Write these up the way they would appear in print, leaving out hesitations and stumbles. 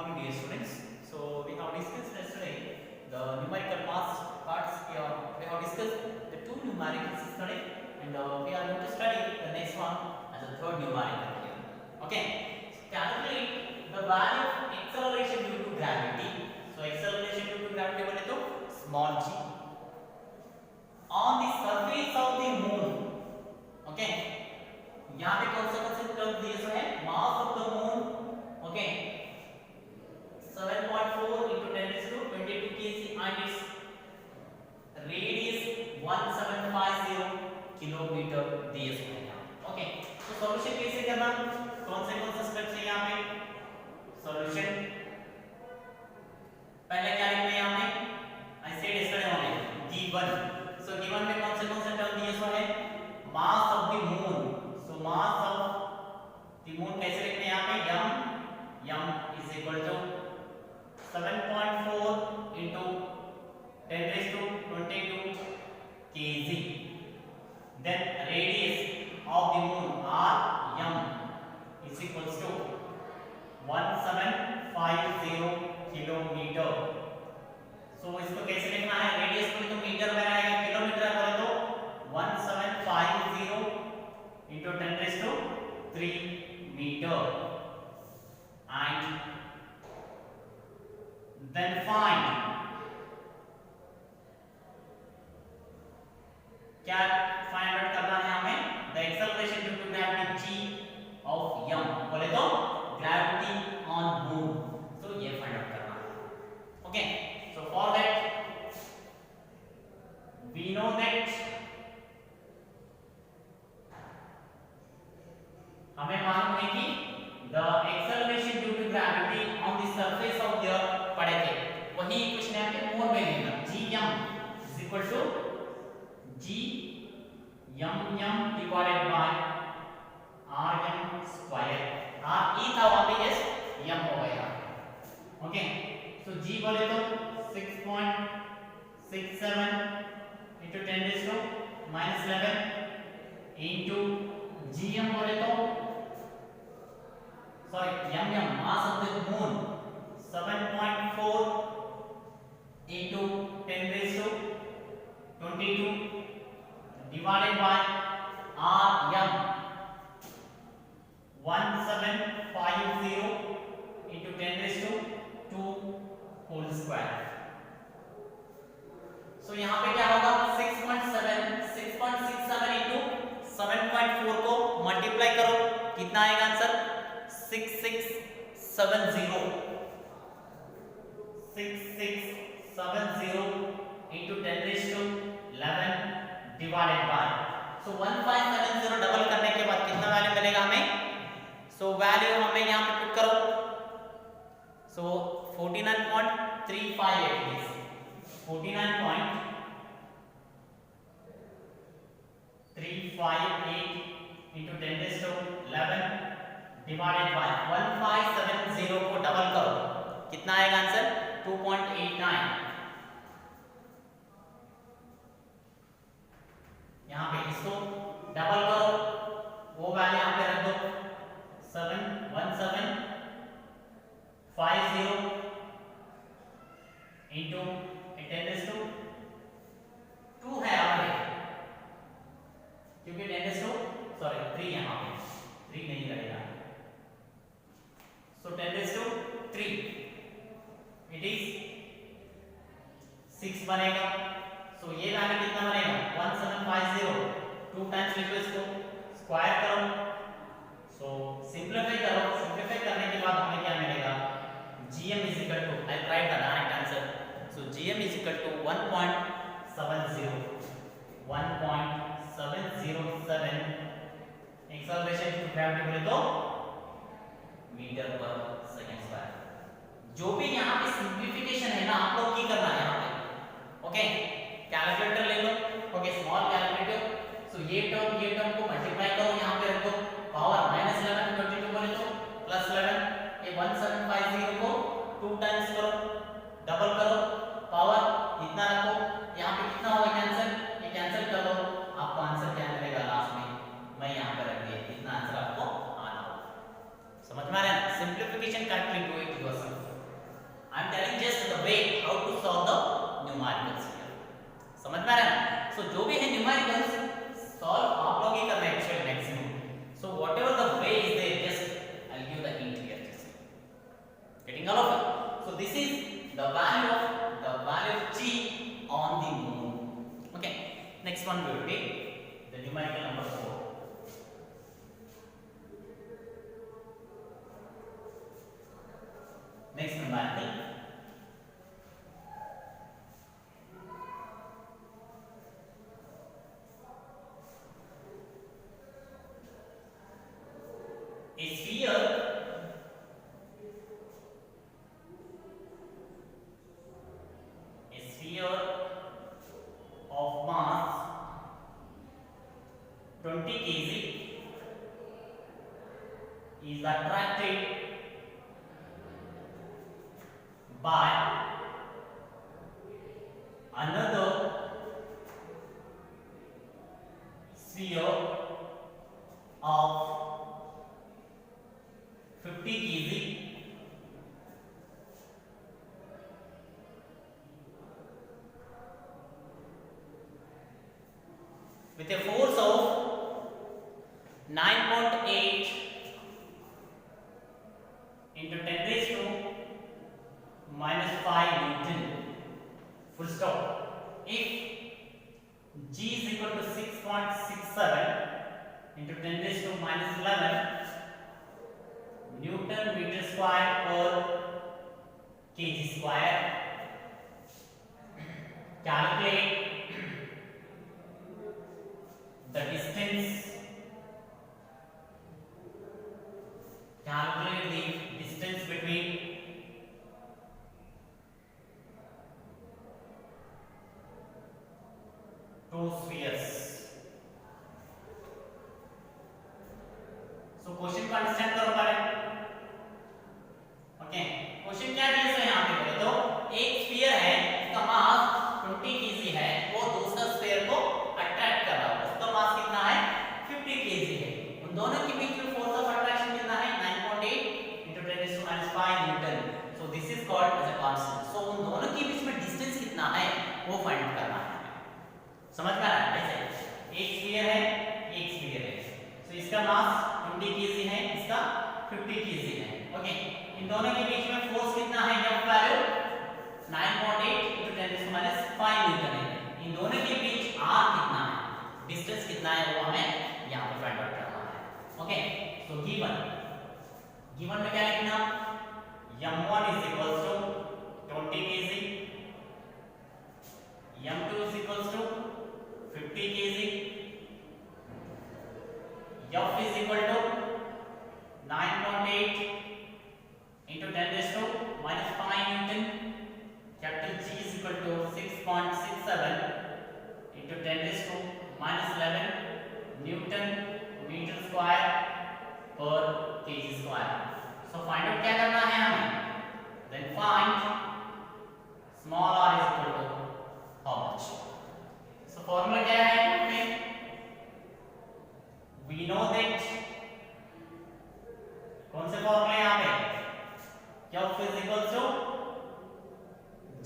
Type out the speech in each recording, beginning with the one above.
morning, dear students. So we have discussed yesterday the numerical parts here. We have discussed the two numericals yesterday, and we are going to study the next one as a third numerical here. Okay. So calculate the value of acceleration due to gravity. So acceleration due to gravity बोले तो small g on the surface of the moon. Okay. यहाँ पे कौन सा term दिए है मास of the moon. Okay 7.4 into 10 raised to 22 kg and its radius 1750 kilometre दिए हुए हैं. ओके तो सॉल्यूशन कैसे करना, कौन से स्टेप्स है यहाँ पे सॉल्यूशन. पहले क्या लिखना है यहाँ पे I said yesterday only given. So given में कौन से टर्म दिए हुए हैं mass of the moon. Mass of the moon कैसे लिखते हैं यहाँ पे m is equal to 7.4 into 10 raised to 22 kg. Then radius of the moon r m is equals to 1750 kilometre. So इसको कैसे लिखना है, रेडियस को तो मीटर में आएगा, किलोमीटर बोले तो 1750 into 10 raised to 3 meter. And then find क्या फाइंड आउट करना है हमें the acceleration due to gravity g of m बोले तो gravity on moon. तो ये फाइंड आउट करना है. Okay so for that we know that हमें मालूम है कि the acceleration due to gravity on the surface of the earth पढ़े थे, वही क्वेश्चन यहाँ पे मोर में लेना. gm is equal to gmm divided by rm square. r e था वहां पे यस m हो गया. ओके सो g बोले तो 6.67 into 10 raised to -11 into gm बोले तो mass of the moon 7.4 into 10 raised to 22 divided by rm 1750 into 10 raised to 2 whole square. so यहाँ पे क्या होगा 6.67 into 7.4 को मल्टीप्लाई करो, कितना आएगा answer 6670 into 10 raised to 11 divided by. so 1570 double करने के बाद कितना वैल्यू मिलेगा हमें. so वैल्यू हमें यहाँ पे पुट करो. so 49.358 is 49.358 into 10 raised to 11 divided by 1570 को डबल करो, कितना आएगा आंसर 2.89. यहाँ पे इसको डबल करो, वो वैल्यू यहाँ पे रख दो 1750 into 10 raised to 2 है यहाँ पे, क्योंकि 10 raised to 3 यहाँ पे 3 नहीं रहेगा. so 10 raised to 3 it is 6 बनेगा. so ये वैल्यू कितना बनेगा 1750 2 टाइम्स लिखो, इसको स्क्वायर करो. so सिंपलीफाई करो, सिंपलीफाई करने के बाद हमें क्या मिलेगा gm is equal to I write the direct answer. so gm is equal to 1.707 acceleration to gravity बोले तो मीटर पर सेकंड स्क्वायर. जो भी यहाँ पे सिंप्लीफिकेशन है ना आप लोग की करना है यहाँ पे. ओके कैलकुलेटर ले लो. Okay small calculator. सो ये टर्म को मल्टीप्लाई करो, यहाँ पे रखो पावर -11 22 बोले तो +11. ये 1750 को 2 टाइम्स करो, डबल करो, पावर इतना रखो, यहाँ पे कितना होगा कैंसिल, ये कैंसिल कर दो, आपको आंसर क्या मिलेगा लास्ट में मैं यहाँ पे रख दिया, इतना आंसर आपको आना होगा. समझ में आ रहा है. Simplification correctly do it yourself. A sphere of mass 20 kg is attracted by another sphere of 50 kg with a force of 9.8 into 10 raised to minus 5 Newton. Full stop. If G is equal to 6.67 into 10 raised to minus 11 Newton meter square per kg square, calculate the distance. Calculate the distance between two spheres. So question को understand करो पहले. Okay, question क्या दिया है यहाँ पे बोले तो एक स्फीयर है, उसका मास 20 kg है, वो दूसरा स्फीयर को अट्रैक्ट कर रहा है, उसका मास कितना है 50 kg है. उन दोनों के बीच में फोर्स ऑफ अट्रैक्शन कितना है 9.8 into 10 raised to minus 5 newton. So this is called as a constant. So उन दोनों के बीच में डिस्टेंस कितना है वो फाइंड करना है. समझ में आ रहा है? ऐसे एक स्फीयर है, एक स्फीयर है. सो इसका मास 20 kg है, इसका 50 kg है. ओके, इन दोनों के बीच में फोर्स कितना है, F value 9.8 into 10 raised to minus 5 Newton है. इन दोनों के बीच R कितना है, डिस्टेंस कितना है वो हमें यहाँ पे फाइंड आउट करना है. ओके, सो गिवन में क्या लिखना, m1 is equals to 20 kg, m2 is equals to 50 kg, F is equal to 9.8 into 10 raised to minus 5 Newton, capital G is equal to 6.67 into 10 raised to minus 11 Newton meter square per kg square. So find out क्या करना है हमें, then find small r is equal to how much. So formula क्या है हमें, we know that कौन से फॉर्मूले यहाँ पे, F is equal to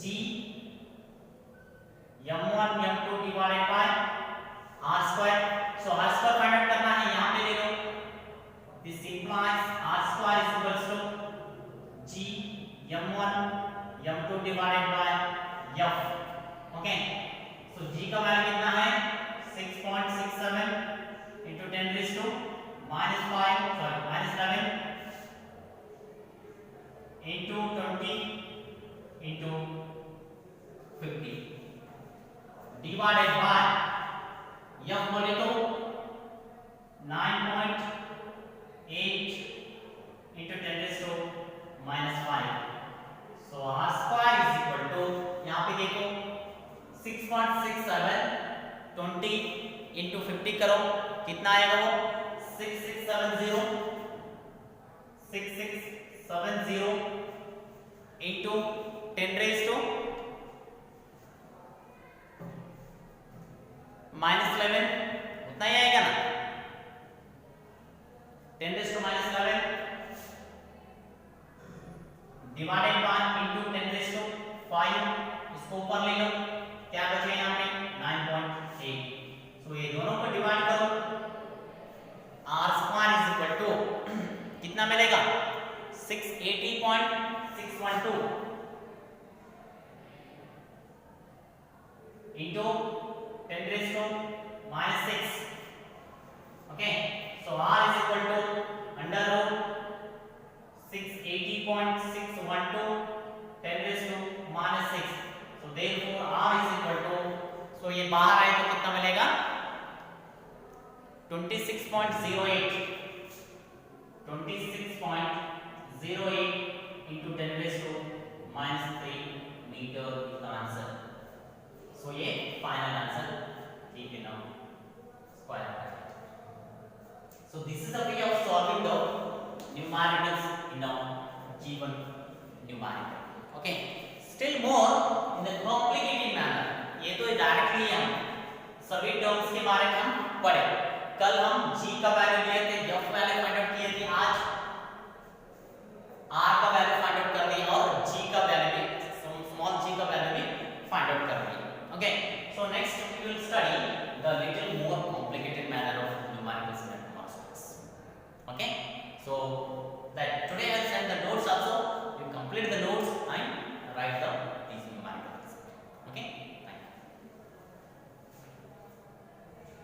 G m1 m2 divided by r square. So r square find out करना है, यहाँ पे ले लो. This implies r square is equal to G m1 m2 divided by F. Okay, so G का value कितना है 6.67 into 10 raised to minus 11 into 20 into 50 divided by F बोले तो 9.8 into 10 raised to minus 5. So r square is equal to, यहाँ पे देखो 6.67 20 into 50 करो, कितना आएगा वो 6670 into 10 raised to minus 11, उतना ही आएगा ना, 10 raised to minus 11 divided by into 10 raised to 5. इसको ऊपर ले लो, क्या बचेगा यहाँ पे 9.8. तो ये दोनों को डिवाइड करो, r square is equal to कितना मिलेगा 680.612 into 10 raised to minus 6. Okay, so r is equal to under root 680.612 10 raised to minus 6. So therefore r is equal to, so ये बाहर आए तो कितना मिलेगा 26.08 26.08 into 10 raised to minus 3 meter is the answer. So ये final answer keep in our square bracket. So this is the way of solving the numericals in our given numerical. Okay. Still more in the complicated manner. ये तो directly हम सभी terms के बारे में हम पढ़े. कल हम g का वैल्यू लिए थे, f वैल्यू फाइंड आउट किए थे, आज r का वैल्यू फाइंड आउट कर दिया और g का वैल्यू भी स्मॉल g का वैल्यू भी फाइंड आउट कर दिया. Okay, so next we will study the little more complicated manner of numericals and mathematics. Okay, so that today I